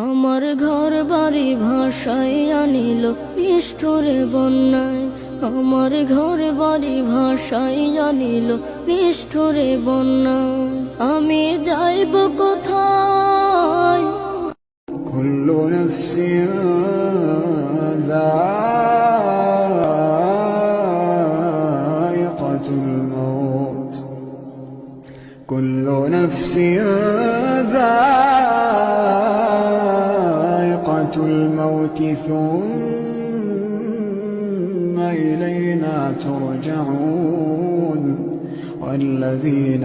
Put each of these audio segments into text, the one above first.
আমার ঘর বাড়ি ভাষায় আনিল নিষ্ঠুরে বন্যায়। আমার ঘর বাড়ি ভাষায় আনিল নিষ্ঠুরে বন্যায়। আমি যাইব কোথায়? কুল্লু নাফসিন যায়িকাতুল মাউত, কুল্লু নাফসিন যায়িকাতুল মাউত সুম্মা ইলাইনা তুরজাউন। والذين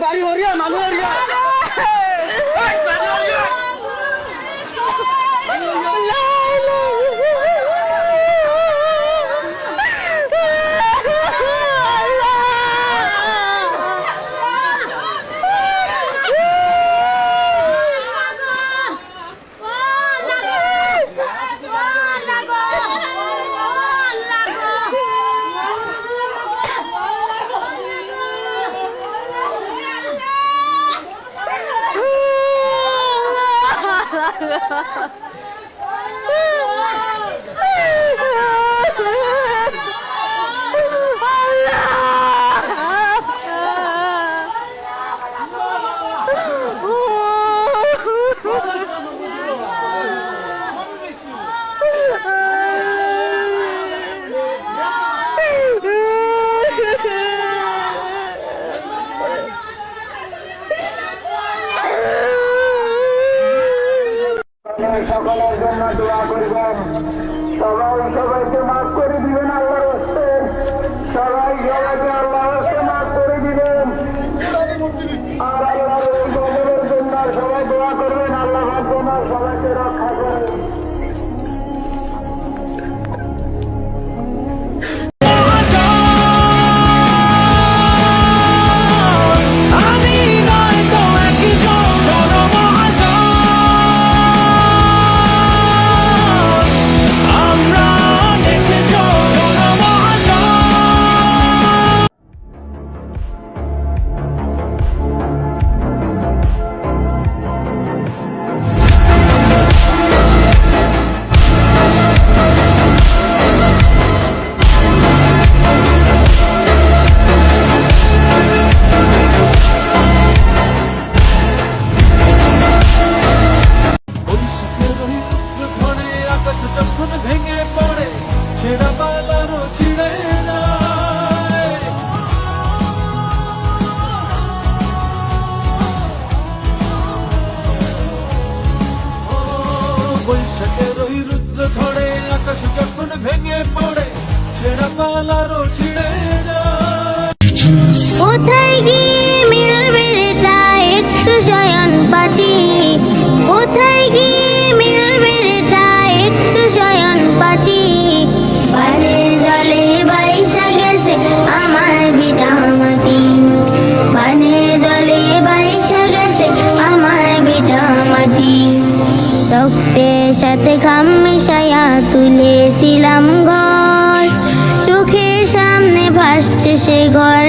বাড়ি হরিয়া মানুষ হরিয়া সকলের জন্য দোয়া করবেন। সবাই সবাইকে মাফ করে দিবেন আল্লাহর হস্তে। সবাই সবাইকে আল্লাহর হস্তে মাফ করে দিবেন। আর আল্লাহর এই গজবের জন্য সবাই দোয়া করবেন, আল্লাহ যেন সবাইকে রক্ষা করেন। যখন ভেঙে পড়ে ছেঁড়া পালারও ছিঁড়ে যায়, বৈশাখের ওই রুদ্র ঝড়ে আকাশ যখন ভেঙে পড়ে ছেঁড়া পালারও ছিঁড়ে যায়। কোথায় গিয়ে মিলবে রেটা একটু শয়ন পাতি? কোথায় গিয়ে মিলবে রেটা একটু শয়ন পাতি? পানের জলে বাইসা গেছে আমার ভিটা মাটি, পানের জলে বাইসা গেছে আমার ভিটা মাটি। রক্তের সাথে ঘাম মিশাইয়া তুলেছিলাম ঘর, চোখের সামনে ভাসছে সে ঘর।